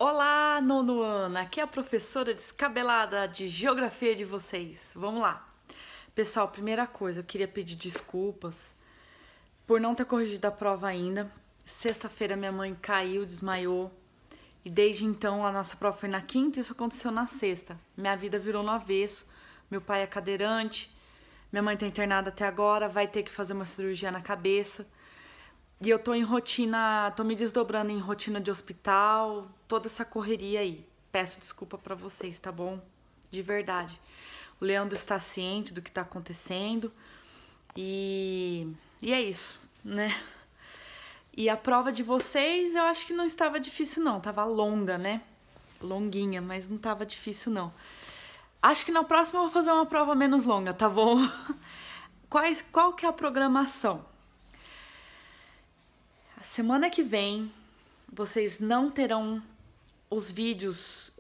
Olá, nono ano! Aqui é a professora descabelada de geografia de vocês. Vamos lá. Pessoal, primeira coisa, eu queria pedir desculpas por não ter corrigido a prova ainda. Sexta-feira minha mãe caiu, desmaiou. E desde então a nossa prova foi na quinta e isso aconteceu na sexta. Minha vida virou no avesso. Meu pai é cadeirante. Minha mãe tá internada até agora, vai ter que fazer uma cirurgia na cabeça. E eu tô em rotina, tô me desdobrando em rotina de hospital, toda essa correria aí. Peço desculpa pra vocês, tá bom? De verdade. O Leandro está ciente do que tá acontecendo e é isso, né? E a prova de vocês eu acho que não estava difícil não, tava longa, né? Longuinha, mas não tava difícil não. Acho que na próxima eu vou fazer uma prova menos longa, tá bom? Qual que é a programação? A semana que vem, vocês não terão os vídeos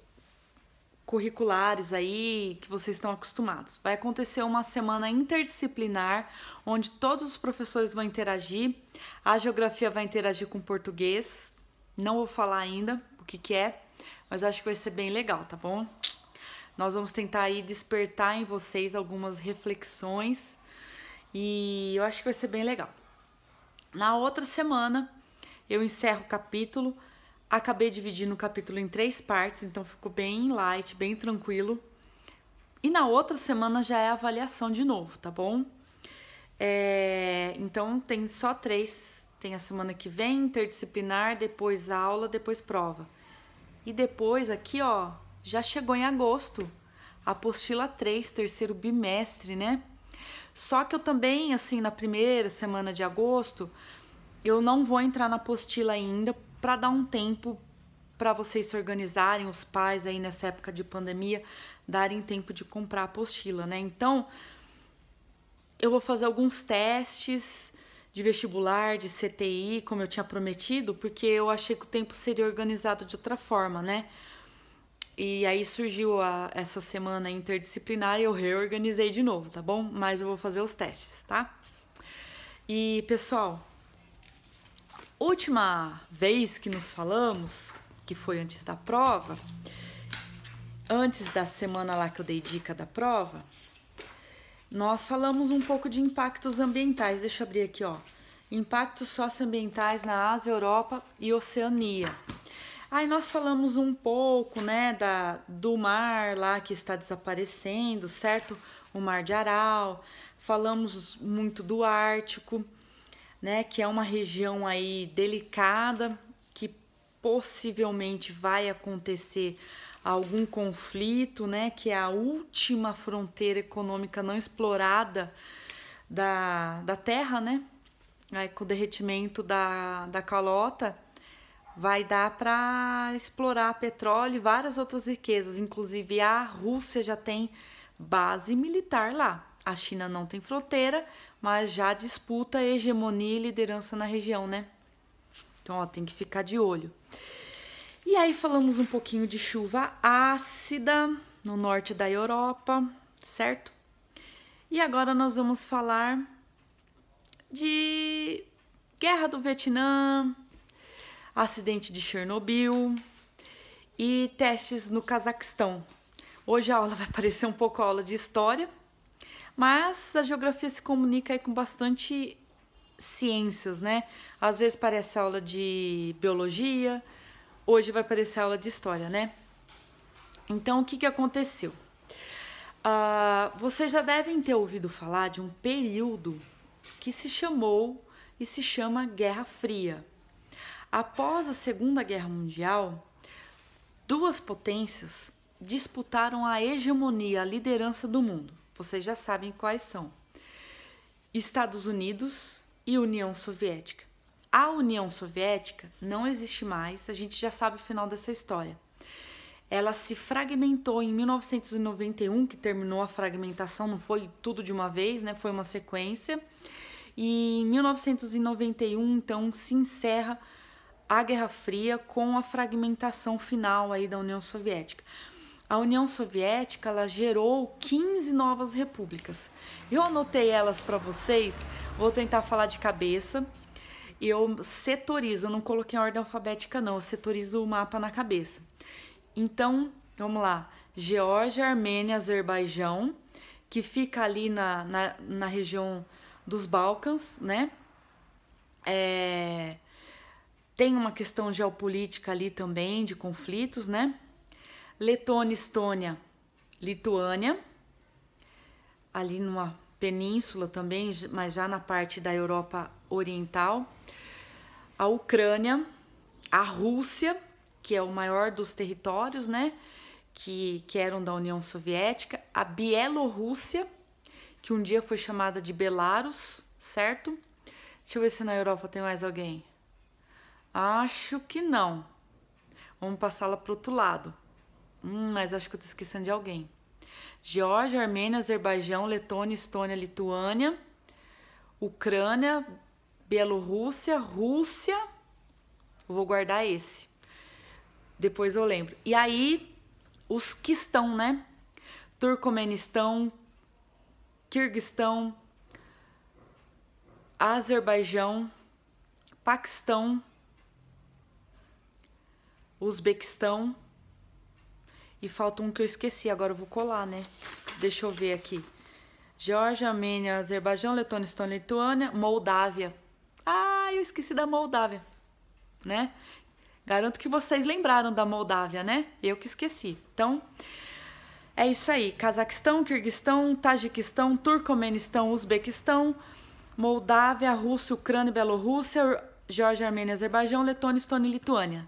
curriculares aí que vocês estão acostumados. Vai acontecer uma semana interdisciplinar, onde todos os professores vão interagir. A geografia vai interagir com o português. Não vou falar ainda o que é, mas acho que vai ser bem legal, tá bom? Nós vamos tentar aí despertar em vocês algumas reflexões e eu acho que vai ser bem legal. Na outra semana, eu encerro o capítulo. Acabei dividindo o capítulo em 3 partes, então ficou bem light, bem tranquilo. E na outra semana já é avaliação de novo, tá bom? Então tem só 3. Tem a semana que vem, interdisciplinar, depois aula, depois prova. E depois aqui, ó, já chegou em agosto. Apostila 3, terceiro bimestre, né? Só que eu também, assim, na primeira semana de agosto, eu não vou entrar na apostila ainda para dar um tempo para vocês se organizarem, os pais aí nessa época de pandemia, darem tempo de comprar a apostila, né? Então, eu vou fazer alguns testes de vestibular, de CTI, como eu tinha prometido, porque eu achei que o tempo seria organizado de outra forma, né? E aí surgiu essa semana interdisciplinar e eu reorganizei de novo, tá bom? Mas eu vou fazer os testes, tá? E, pessoal, última vez que nos falamos, que foi antes da prova, antes da semana lá que eu dei dica da prova, nós falamos um pouco de impactos ambientais. Deixa eu abrir aqui, ó. Impactos socioambientais na Ásia, Europa e Oceania. Aí nós falamos um pouco, né, do mar lá que está desaparecendo, certo? O Mar de Aral. Falamos muito do Ártico, né, que é uma região aí delicada, que possivelmente vai acontecer algum conflito, né, que é a última fronteira econômica não explorada da Terra, né? Aí, com o derretimento da calota, vai dar para explorar petróleo e várias outras riquezas. Inclusive, a Rússia já tem base militar lá. A China não tem fronteira, mas já disputa a hegemonia e liderança na região, né? Então, ó, tem que ficar de olho. E aí falamos um pouquinho de chuva ácida no norte da Europa, certo? E agora nós vamos falar de Guerra do Vietnã, acidente de Chernobyl e testes no Cazaquistão. Hoje a aula vai parecer um pouco a aula de história, mas a geografia se comunica aí com bastante ciências, né? Às vezes parece aula de biologia, hoje vai parecer aula de história, né? Então, o que aconteceu? Vocês já devem ter ouvido falar de um período que se chamou e se chama Guerra Fria. Após a Segunda Guerra Mundial, 2 potências disputaram a hegemonia, a liderança do mundo. Vocês já sabem quais são: Estados Unidos e União Soviética. A União Soviética não existe mais, a gente já sabe o final dessa história. Ela se fragmentou em 1991, que terminou a fragmentação, não foi tudo de uma vez, né? Foi uma sequência. E em 1991, então, se encerra a Guerra Fria com a fragmentação final aí da União Soviética. A União Soviética, ela gerou 15 novas repúblicas. Eu anotei elas para vocês, vou tentar falar de cabeça. e eu setorizo, eu não coloquei em ordem alfabética não, eu setorizo o mapa na cabeça. Então, vamos lá, Geórgia, Armênia, Azerbaijão, que fica ali na região dos Balcãs, né? Tem uma questão geopolítica ali também, de conflitos, né? Letônia, Estônia, Lituânia, ali numa península também, mas já na parte da Europa Oriental. A Ucrânia, a Rússia, que é o maior dos territórios, né? Que eram da União Soviética. A Bielorrússia, que um dia foi chamada de Belarus, certo? Deixa eu ver se na Europa tem mais alguém. Acho que não. Vamos passar lá para o outro lado. Mas acho que eu tô esquecendo de alguém. Geórgia, Armênia, Azerbaijão, Letônia, Estônia, Lituânia, Ucrânia, Bielorrússia, Rússia. Vou guardar esse. Depois eu lembro. E aí, os que estão, né? Turcomenistão, Quirguistão, Azerbaijão, Paquistão, Uzbequistão. E falta um que eu esqueci, agora eu vou colar, né? Deixa eu ver aqui. Geórgia, Armênia, Azerbaijão, Letônia, Estônia, Lituânia, Moldávia. Ah, eu esqueci da Moldávia, né? Garanto que vocês lembraram da Moldávia, né? Eu que esqueci. Então, é isso aí. Cazaquistão, Quirguistão, Tajiquistão, Turcomenistão, Uzbequistão, Moldávia, Rússia, Ucrânia, Bielorrússia, Geórgia, Armênia, Azerbaijão, Letônia, Estônia e Lituânia.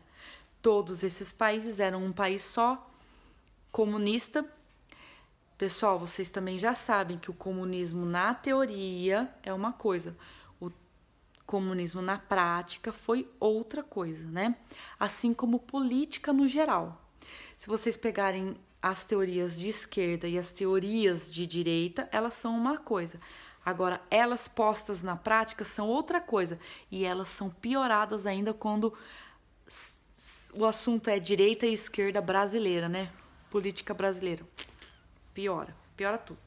Todos esses países eram um país só, comunista. Pessoal, vocês também já sabem que o comunismo na teoria é uma coisa, o comunismo na prática foi outra coisa, né? Assim como política no geral. Se vocês pegarem as teorias de esquerda e as teorias de direita, elas são uma coisa. Agora, elas postas na prática são outra coisa. E elas são pioradas ainda quando o assunto é direita e esquerda brasileira, né? Política brasileira. Piora tudo.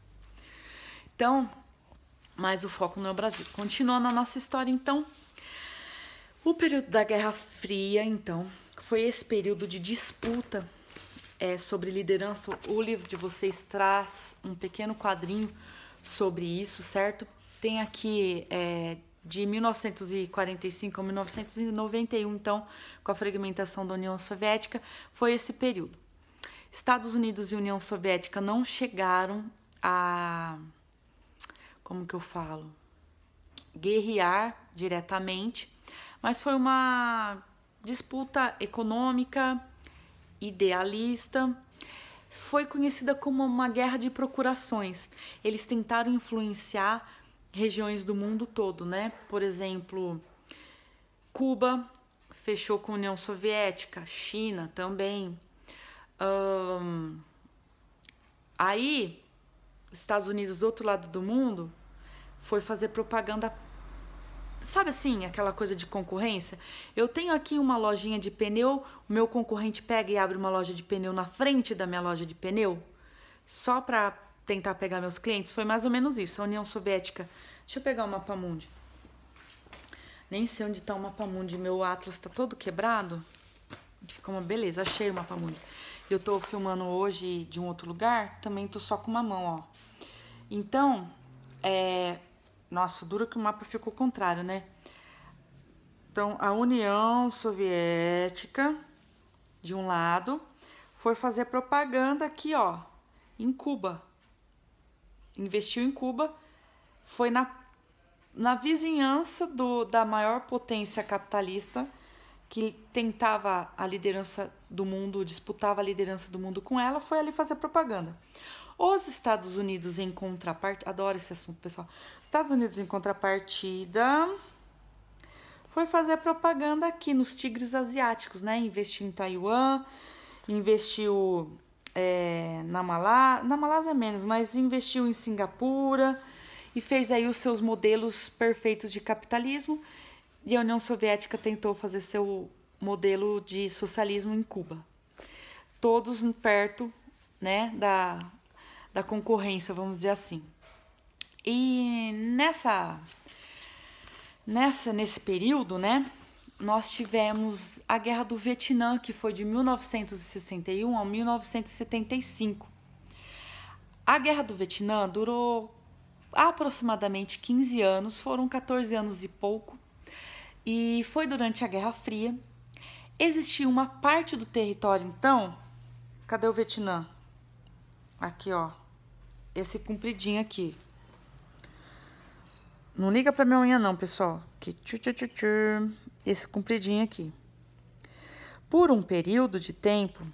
Então, mas o foco não é o Brasil. Continuando a nossa história, então. O período da Guerra Fria, então, foi esse período de disputa sobre liderança. O livro de vocês traz um pequeno quadrinho sobre isso, certo? Tem aqui de 1945 a 1991, então, com a fragmentação da União Soviética, foi esse período. Estados Unidos e União Soviética não chegaram a, como que eu falo, guerrear diretamente, mas foi uma disputa econômica, idealista, foi conhecida como uma guerra de procurações. Eles tentaram influenciar regiões do mundo todo, né? Por exemplo, Cuba fechou com a União Soviética, China também. Aí, Estados Unidos, do outro lado do mundo, foi fazer propaganda, sabe assim, aquela coisa de concorrência? Eu tenho aqui uma lojinha de pneu, o meu concorrente pega e abre uma loja de pneu na frente da minha loja de pneu, só para tentar pegar meus clientes. Foi mais ou menos isso, a União Soviética. Deixa eu pegar o mapa mundi. Nem sei onde tá o mapa mundi, meu Atlas tá todo quebrado. Ficou uma beleza, achei o mapa mundi. Eu tô filmando hoje de um outro lugar, também tô só com uma mão, ó. Então, nossa, duro que o mapa ficou contrário, né? Então, a União Soviética, de um lado, foi fazer propaganda aqui, ó, em Cuba. Investiu em Cuba, foi na vizinhança da maior potência capitalista, que tentava a liderança do mundo, disputava a liderança do mundo com ela, foi ali fazer propaganda. Os Estados Unidos em contrapartida, adoro esse assunto, pessoal. Os Estados Unidos em contrapartida foi fazer propaganda aqui nos tigres asiáticos, né? Investiu em Taiwan, investiu na Malásia menos, mas investiu em Singapura e fez aí os seus modelos perfeitos de capitalismo. E a União Soviética tentou fazer seu modelo de socialismo em Cuba. Todos perto, né, da concorrência, vamos dizer assim. E Nesse período, né, nós tivemos a Guerra do Vietnã, que foi de 1961 a 1975. A Guerra do Vietnã durou aproximadamente 15 anos, foram 14 anos e pouco, e foi durante a Guerra Fria. Existia uma parte do território, então, cadê o Vietnã? Aqui, ó, esse compridinho aqui. Não liga pra minha unha não, pessoal. Esse compridinho aqui. Por um período de tempo,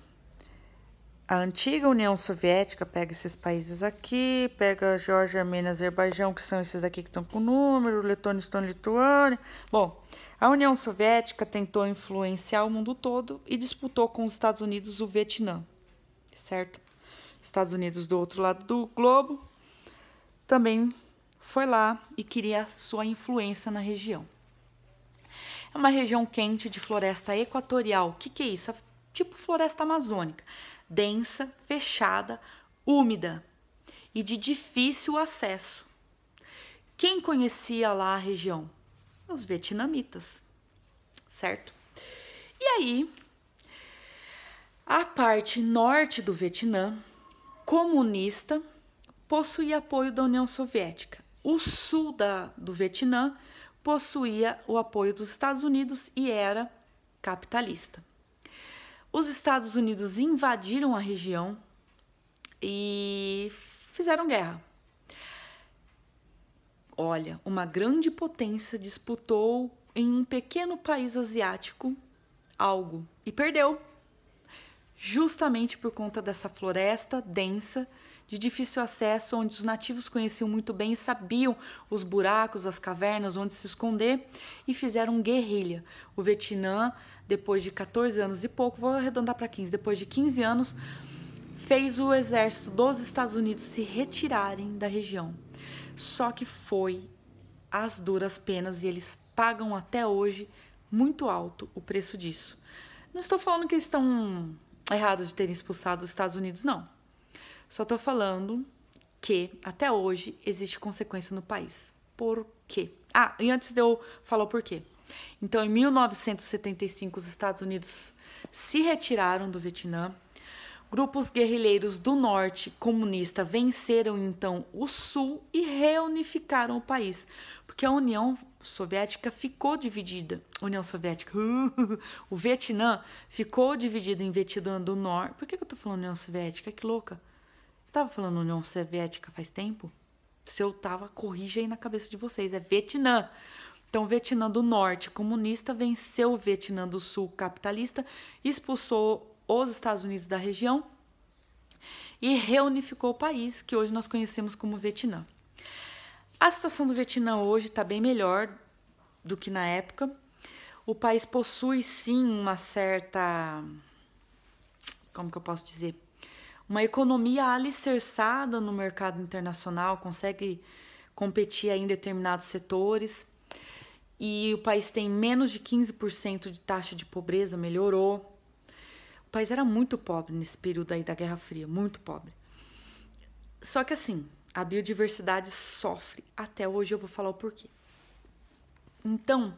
a antiga União Soviética, pega esses países aqui, pega Geórgia, Armênia, Azerbaijão, que são esses aqui que estão com número, Letônia, Estônia, Lituânia. Bom, a União Soviética tentou influenciar o mundo todo e disputou com os Estados Unidos o Vietnã, certo? Estados Unidos do outro lado do globo também foi lá e queria sua influência na região. É uma região quente de floresta equatorial. O que é isso? É tipo floresta amazônica. Densa, fechada, úmida e de difícil acesso. Quem conhecia lá a região? Os vietnamitas, certo? E aí, a parte norte do Vietnã, comunista, possuía apoio da União Soviética. O sul do Vietnã possuía o apoio dos Estados Unidos e era capitalista. Os Estados Unidos invadiram a região e fizeram guerra. Olha, uma grande potência disputou em um pequeno país asiático algo e perdeu, justamente por conta dessa floresta densa, de difícil acesso, onde os nativos conheciam muito bem e sabiam os buracos, as cavernas, onde se esconder, e fizeram guerrilha. O Vietnã, depois de 14 anos e pouco, vou arredondar para 15, depois de 15 anos, fez o exército dos Estados Unidos se retirarem da região. Só que foi às duras penas e eles pagam até hoje muito alto o preço disso. Não estou falando que eles estão errados de terem expulsado os Estados Unidos, não. Só estou falando que até hoje existe consequência no país. Por quê? Ah, e antes de eu falar o porquê. Então, em 1975, os Estados Unidos se retiraram do Vietnã. Grupos guerrilheiros do norte comunista venceram, então, o sul e reunificaram o país. Porque a União Soviética ficou dividida. União Soviética. O Vietnã ficou dividido em Vietnã do Norte. Por que eu tô falando União Soviética? Que louca. Eu tava falando União Soviética faz tempo? Se eu tava, corrija aí na cabeça de vocês. É Vietnã. Então, o Vietnã do Norte comunista venceu o Vietnã do Sul capitalista, expulsou os Estados Unidos da região e reunificou o país, que hoje nós conhecemos como Vietnã. A situação do Vietnã hoje está bem melhor do que na época. O país possui, sim, uma certa... Como que eu posso dizer? Uma economia alicerçada no mercado internacional, consegue competir aí em determinados setores. E o país tem menos de 15% de taxa de pobreza, melhorou. O país era muito pobre nesse período aí da Guerra Fria, muito pobre. Só que assim, a biodiversidade sofre. Até hoje eu vou falar o porquê. Então,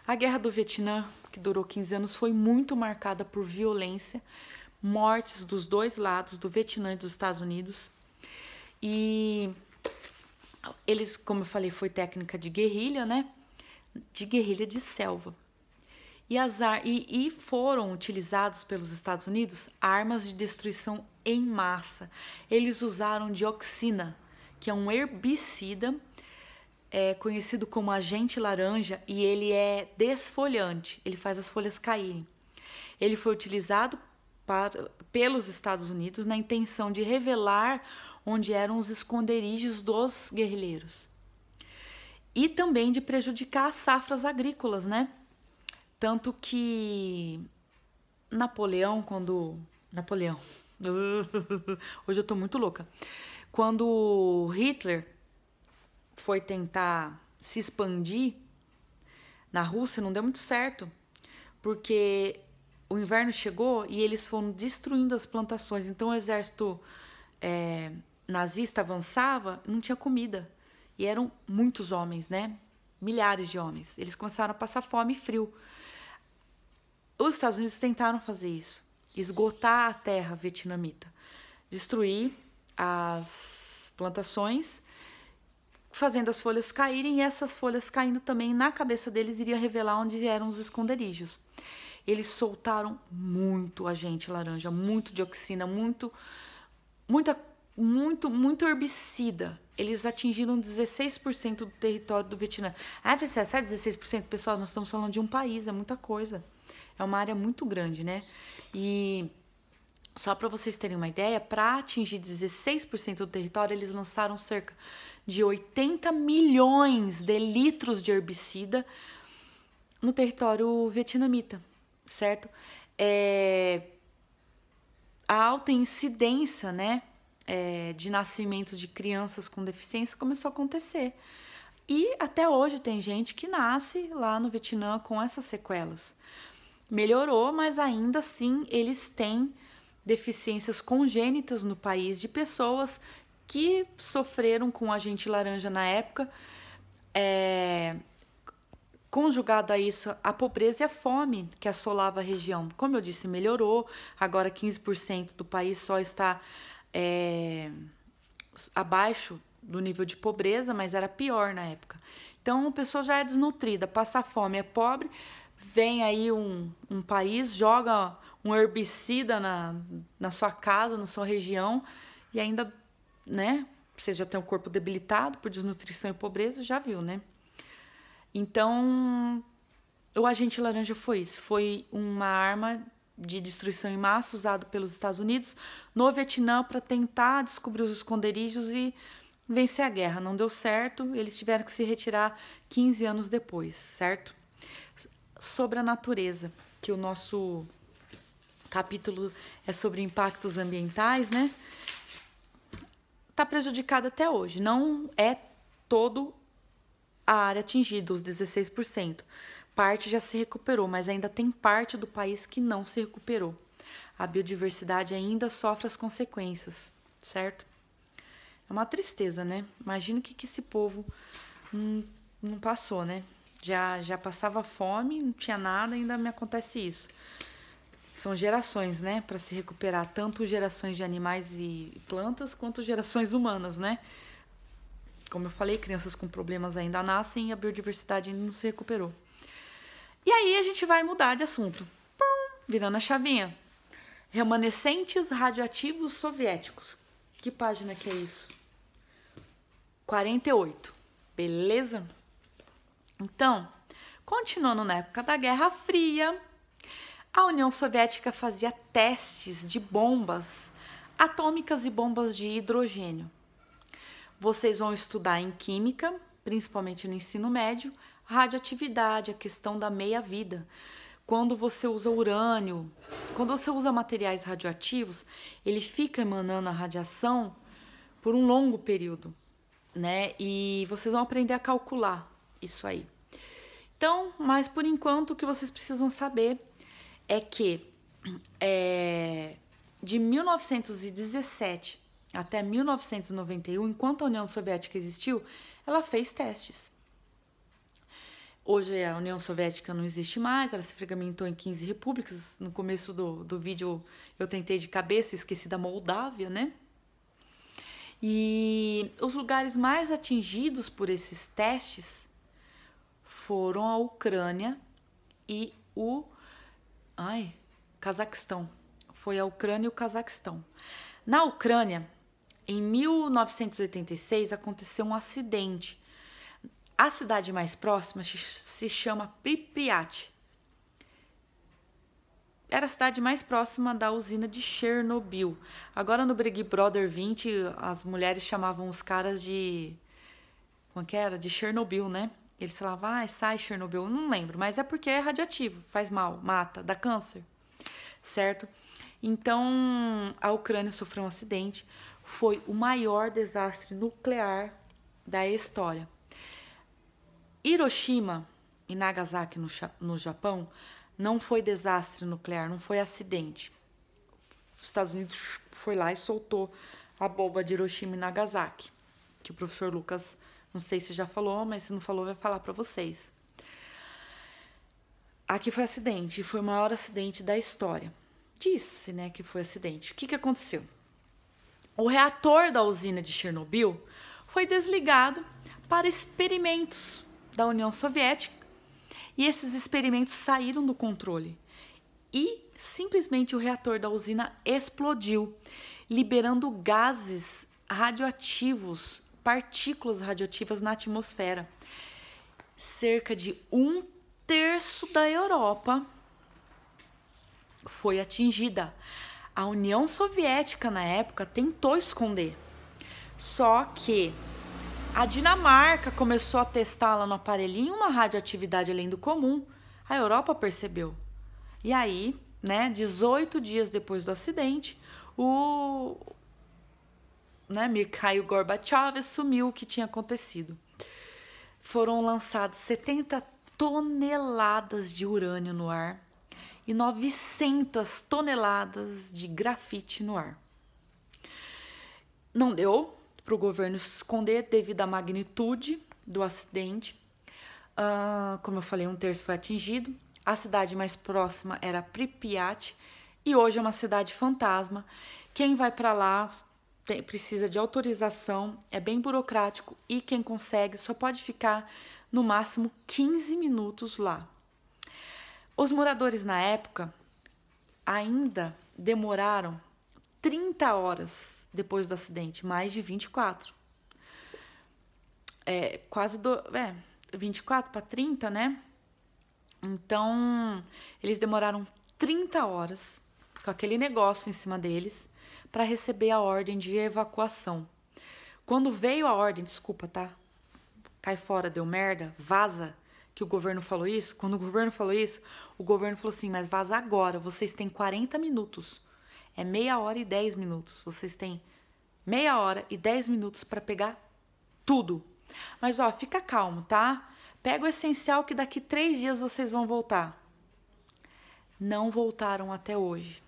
a Guerra do Vietnã, que durou 15 anos, foi muito marcada por violência, mortes dos dois lados, do Vietnã e dos Estados Unidos. E eles, como eu falei, foi técnica de guerrilha, né? De guerrilha de selva. E foram utilizados pelos Estados Unidos armas de destruição em massa. Eles usaram dioxina, que é um herbicida conhecido como agente laranja, e ele é desfolhante, ele faz as folhas caírem. Ele foi utilizado pelos Estados Unidos na intenção de revelar onde eram os esconderijos dos guerrilheiros. E também de prejudicar as safras agrícolas, né? Tanto que Napoleão. Hoje eu tô muito louca. Quando Hitler foi tentar se expandir na Rússia, não deu muito certo. Porque o inverno chegou e eles foram destruindo as plantações. Então o exército nazista avançava, não tinha comida. E eram muitos homens, né? milhares de homens. Eles começaram a passar fome e frio. Os Estados Unidos tentaram fazer isso, esgotar a terra vietnamita, destruir as plantações, fazendo as folhas caírem, e essas folhas caindo também na cabeça deles iria revelar onde eram os esconderijos. Eles soltaram muito agente laranja, muito dioxina, muito herbicida. Eles atingiram 16% do território do Vietnã. Ah, você é 16%? Pessoal, nós estamos falando de um país, é muita coisa. É uma área muito grande, né? E só para vocês terem uma ideia, para atingir 16% do território, eles lançaram cerca de 80 milhões de litros de herbicida no território vietnamita, certo? A alta incidência, né, de nascimentos de crianças com deficiência começou a acontecer. E até hoje tem gente que nasce lá no Vietnã com essas sequelas. Melhorou, mas ainda assim eles têm deficiências congênitas no país de pessoas que sofreram com agente laranja na época, conjugado a isso a pobreza e a fome que assolava a região. Como eu disse, melhorou, agora 15% do país só está abaixo do nível de pobreza, mas era pior na época. Então a pessoa já é desnutrida, passa fome, é pobre, vem aí um país, joga um herbicida na sua casa, na sua região, e ainda, né, você já tem o corpo debilitado por desnutrição e pobreza, já viu, né? Então, o agente laranja foi isso, foi uma arma de destruição em massa usado pelos Estados Unidos no Vietnã para tentar descobrir os esconderijos e vencer a guerra. Não deu certo, eles tiveram que se retirar 15 anos depois, certo? Sobre a natureza, que o nosso capítulo é sobre impactos ambientais, né? Está prejudicada até hoje. Não é todo a área atingida, os 16%. Parte já se recuperou, mas ainda tem parte do país que não se recuperou. A biodiversidade ainda sofre as consequências, certo? É uma tristeza, né? Imagina o que esse povo não passou, né? Já passava fome, não tinha nada, ainda me acontece isso. São gerações, né? Para se recuperar, tanto gerações de animais e plantas, quanto gerações humanas, né? Como eu falei, crianças com problemas ainda nascem e a biodiversidade ainda não se recuperou. E aí a gente vai mudar de assunto. Virando a chavinha. Remanescentes radioativos soviéticos. Que página que é isso? 48. Beleza? Então, continuando na época da Guerra Fria, a União Soviética fazia testes de bombas atômicas e bombas de hidrogênio. Vocês vão estudar em química, principalmente no ensino médio, radioatividade, a questão da meia-vida. Quando você usa urânio, quando você usa materiais radioativos, ele fica emanando a radiação por um longo período, né? E vocês vão aprender a calcular isso aí. Então, mas por enquanto o que vocês precisam saber é que de 1917 até 1991, enquanto a União Soviética existiu, ela fez testes. Hoje a União Soviética não existe mais, ela se fragmentou em 15 repúblicas. No começo do vídeo eu tentei de cabeça, esqueci da Moldávia, né? E os lugares mais atingidos por esses testes foram a Ucrânia e o Cazaquistão. Foi a Ucrânia e o Cazaquistão. Na Ucrânia, em 1986, aconteceu um acidente. A cidade mais próxima se chama Pripyat. Era a cidade mais próxima da usina de Chernobyl. Agora no Big Brother 20, as mulheres chamavam os caras de... Como que era? De Chernobyl, né? Eles falavam, sai Chernobyl. Eu não lembro, mas é porque é radioativo, faz mal, mata, dá câncer, certo? Então, a Ucrânia sofreu um acidente. Foi o maior desastre nuclear da história. Hiroshima e Nagasaki, no Japão, não foi desastre nuclear, não foi acidente. Os Estados Unidos foi lá e soltou a bomba de Hiroshima e Nagasaki, que o professor Lucas Não sei se já falou, mas se não falou, vai falar para vocês. Aqui foi acidente, foi o maior acidente da história. Disse, né, que foi acidente. O que aconteceu? O reator da usina de Chernobyl foi desligado para experimentos da União Soviética e esses experimentos saíram do controle e simplesmente o reator da usina explodiu, liberando gases radioativos, partículas radioativas na atmosfera. Cerca de 1/3 da Europa foi atingida. A União Soviética, na época, tentou esconder. Só que a Dinamarca começou a testar lá no aparelhinho uma radioatividade além do comum. A Europa percebeu. E aí, né, 18 dias depois do acidente, Mikhail Gorbachev assumiu o que tinha acontecido. Foram lançadas 70 toneladas de urânio no ar e 900 toneladas de grafite no ar. Não deu para o governo esconder devido à magnitude do acidente. Como eu falei, 1/3 foi atingido. A cidade mais próxima era Pripyat e hoje é uma cidade fantasma. Quem vai para lá precisa de autorização, é bem burocrático e quem consegue só pode ficar no máximo 15 minutos lá. Os moradores na época ainda demoraram 30 horas depois do acidente, mais de 24. 24 para 30, né? Então, eles demoraram 30 horas com aquele negócio em cima deles para receber a ordem de evacuação. Quando veio a ordem, desculpa, tá? Cai fora, deu merda, vaza, que o governo falou isso. Quando o governo falou isso, o governo falou assim, mas vaza agora, vocês têm 40 minutos. É 1h e 10 minutos. Vocês têm 1h e 10 minutos para pegar tudo. Mas, ó, fica calmo, tá? Pega o essencial que daqui 3 dias vocês vão voltar. Não voltaram até hoje.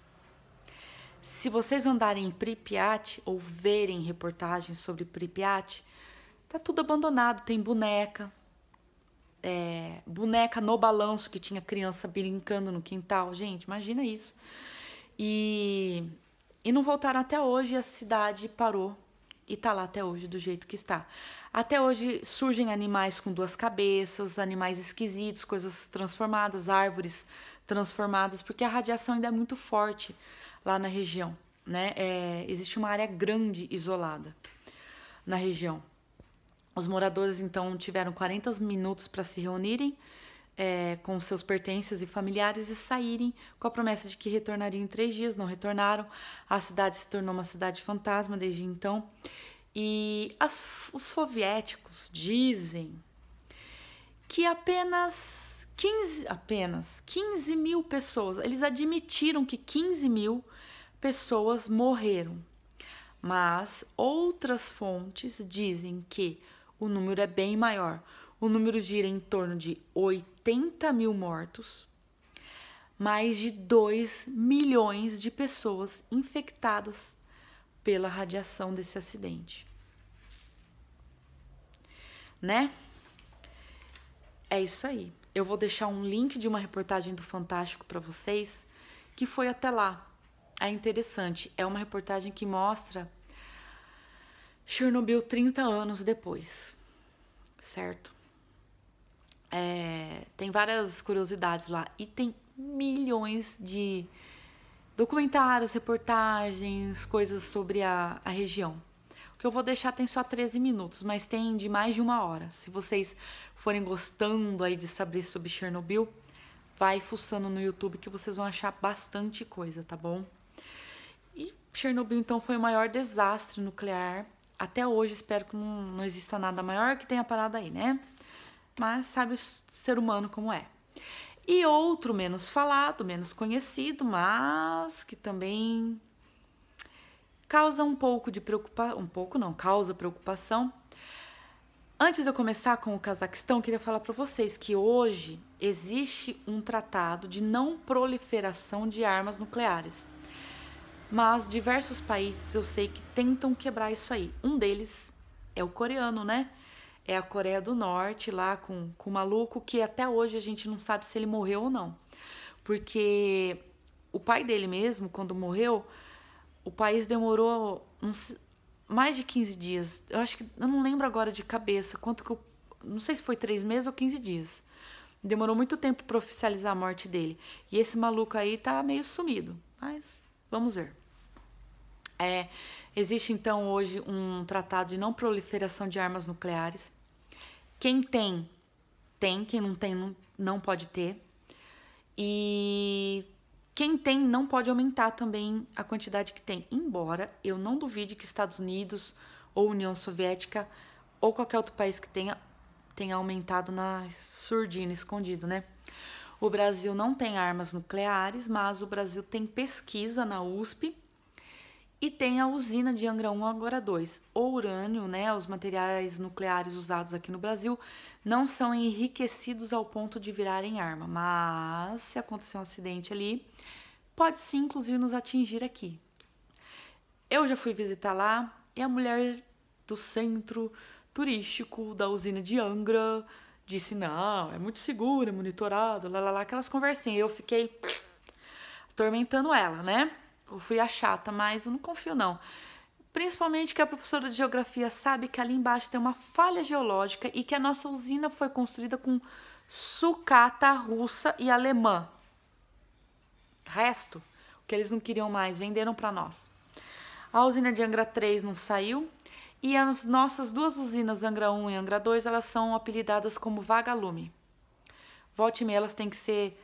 Se vocês andarem em Pripyat ou verem reportagens sobre Pripyat, tá tudo abandonado. Tem boneca no balanço que tinha criança brincando no quintal. Gente, imagina isso. E não voltaram até hoje, a cidade parou e tá lá até hoje do jeito que está. Até hoje surgem animais com 2 cabeças, animais esquisitos, coisas transformadas, árvores transformadas, porque a radiação ainda é muito forte lá na região, né? Existe uma área grande isolada na região. Os moradores, então, tiveram 40 minutos para se reunirem com seus pertences e familiares e saírem com a promessa de que retornariam em 3 dias. Não retornaram. A cidade se tornou uma cidade fantasma desde então. E os soviéticos dizem que apenas 15 mil pessoas, eles admitiram que 15 mil pessoas morreram. Mas outras fontes dizem que o número é bem maior. O número gira em torno de 80 mil mortos, mais de 2 milhões de pessoas infectadas pela radiação desse acidente. Né? É isso aí. Eu vou deixar um link de uma reportagem do Fantástico para vocês, que foi até lá. É interessante. É uma reportagem que mostra Chernobyl 30 anos depois. Certo? Tem várias curiosidades lá. E tem milhões de documentários, reportagens, coisas sobre a região. O que eu vou deixar tem só 13 minutos, mas tem de mais de 1 hora. Se vocês forem gostando aí de saber sobre Chernobyl, vai fuçando no YouTube que vocês vão achar bastante coisa, tá bom? E Chernobyl, então, foi o maior desastre nuclear. Até hoje, espero que não exista nada maior que tenha parado aí, né? Mas sabe o ser humano como é. E outro menos falado, menos conhecido, mas que também causa um pouco de preocupação. Causa preocupação. Antes de eu começar com o Cazaquistão, queria falar para vocês que hoje existe um tratado de não proliferação de armas nucleares. Mas diversos países eu sei que tentam quebrar isso aí. Um deles é o coreano, né? é a Coreia do Norte, lá com o maluco, que até hoje a gente não sabe se ele morreu ou não. Porque o pai dele mesmo, quando morreu, o país demorou mais de 15 dias. Eu não lembro agora de cabeça quanto que não sei se foi 3 meses ou 15 dias. Demorou muito tempo para oficializar a morte dele. E esse maluco aí tá meio sumido. Mas vamos ver. Existe então hoje um tratado de não proliferação de armas nucleares. Quem tem, tem. Quem não tem, não pode ter. E quem tem não pode aumentar também a quantidade que tem. Embora eu não duvide que Estados Unidos ou União Soviética ou qualquer outro país que tenha aumentado na surdina, escondido, né? O Brasil não tem armas nucleares, mas o Brasil tem pesquisa na USP e tem a usina de Angra 1 Angra 2. O urânio, né, os materiais nucleares usados aqui no Brasil não são enriquecidos ao ponto de virarem arma, mas se acontecer um acidente ali, pode sim, inclusive, nos atingir aqui. Eu já fui visitar lá e a mulher do centro turístico da usina de Angra disse, não, é muito seguro, é monitorado, lá, aquelas conversinhas. Eu fiquei atormentando ela, né? Eu fui a chata, mas eu não confio não. Principalmente que a professora de geografia sabe que ali embaixo tem uma falha geológica e que a nossa usina foi construída com sucata russa e alemã. Resto, o que eles não queriam mais, venderam para nós. A usina de Angra 3 não saiu e as nossas duas usinas, Angra 1 e Angra 2, elas são apelidadas como vagalume. Volte e meia, elas têm que ser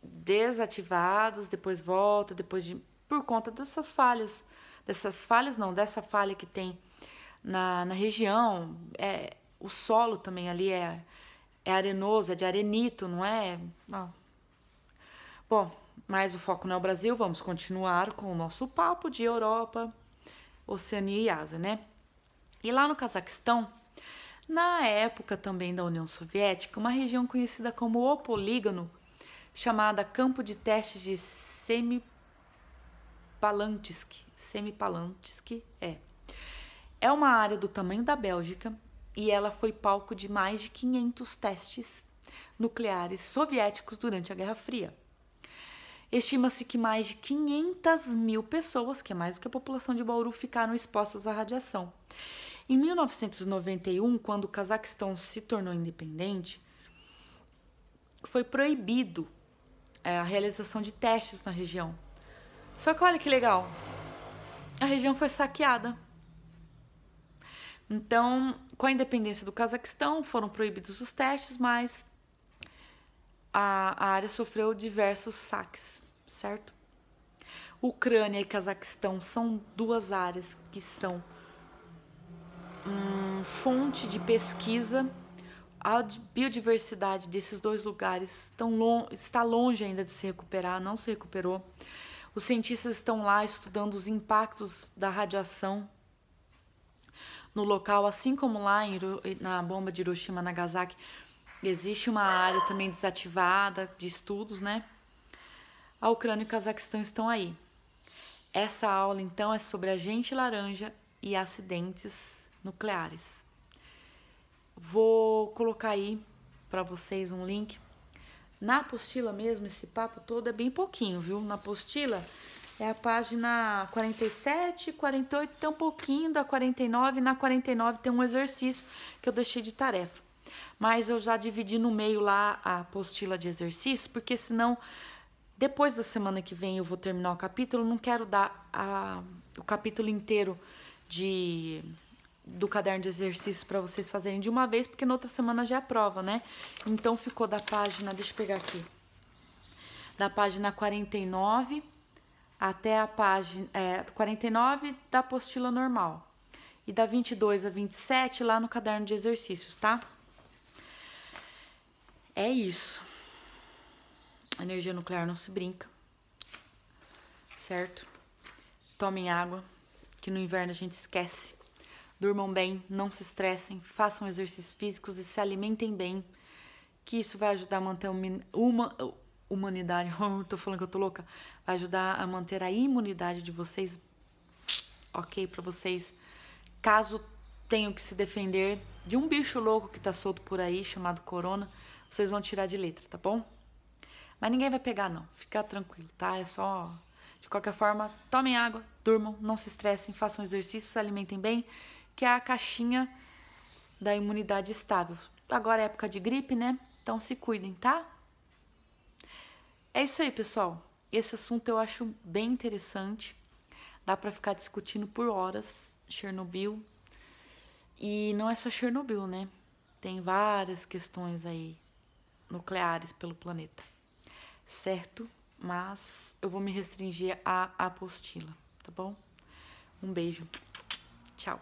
desativadas, depois volta, por conta dessas falhas. Dessa falha que tem na região. O solo também ali é arenoso, é de arenito, não é? Não. Bom, mas o foco não é o Brasil, vamos continuar com o nosso papo de Europa, Oceania e Ásia, né? E lá no Cazaquistão, na época também da União Soviética, uma região conhecida como o Polígono, chamada Campo de Testes de Semipalatinsk, é uma área do tamanho da Bélgica e ela foi palco de mais de 500 testes nucleares soviéticos durante a Guerra Fria. Estima-se que mais de 500 mil pessoas, que é mais do que a população de Bauru, ficaram expostas à radiação. Em 1991, quando o Cazaquistão se tornou independente, foi proibido a realização de testes na região. Só que olha que legal, a região foi saqueada. Então, com a independência do Cazaquistão, foram proibidos os testes, mas a área sofreu diversos saques, certo? Ucrânia e Cazaquistão são duas áreas que são fonte de pesquisa. A biodiversidade desses dois lugares está longe ainda de se recuperar, não se recuperou. Os cientistas estão lá estudando os impactos da radiação no local, assim como lá na bomba de Hiroshima e Nagasaki. Existe uma área também desativada de estudos, né? A Ucrânia e o Cazaquistão estão aí. Essa aula, então, é sobre agente laranja e acidentes nucleares. Vou colocar aí para vocês um link. Na apostila mesmo, esse papo todo é bem pouquinho, viu? Na apostila é a página 47, 48, tem um pouquinho da 49. Na 49 tem um exercício que eu deixei de tarefa. Mas eu já dividi no meio lá a apostila de exercício, porque senão, depois da semana que vem eu vou terminar o capítulo, não quero dar o capítulo inteiro do caderno de exercícios para vocês fazerem de uma vez, porque na outra semana já é a prova, né? Então ficou da página, deixa eu pegar aqui, da página 49 até a página 49 da apostila normal. E da 22 a 27 lá no caderno de exercícios, tá? É isso. A energia nuclear não se brinca, certo? Tomem água, que no inverno a gente esquece. Durmam bem, não se estressem, façam exercícios físicos e se alimentem bem, que isso vai ajudar a manter uma humanidade. Tô falando que eu tô louca. Vai ajudar a manter a imunidade de vocês, ok? Para vocês, caso tenham que se defender de um bicho louco que tá solto por aí, chamado corona, vocês vão tirar de letra, tá bom? Mas ninguém vai pegar, não. Fica tranquilo, tá? É só... De qualquer forma, tomem água, durmam, não se estressem, façam exercício, se alimentem bem, que é a caixinha da imunidade estável. Agora é época de gripe, né? Então se cuidem, tá? É isso aí, pessoal. Esse assunto eu acho bem interessante. Dá pra ficar discutindo por horas. Chernobyl. E não é só Chernobyl, né? Tem várias questões aí nucleares pelo planeta. Certo? Mas eu vou me restringir à apostila, tá bom? Um beijo. Tchau.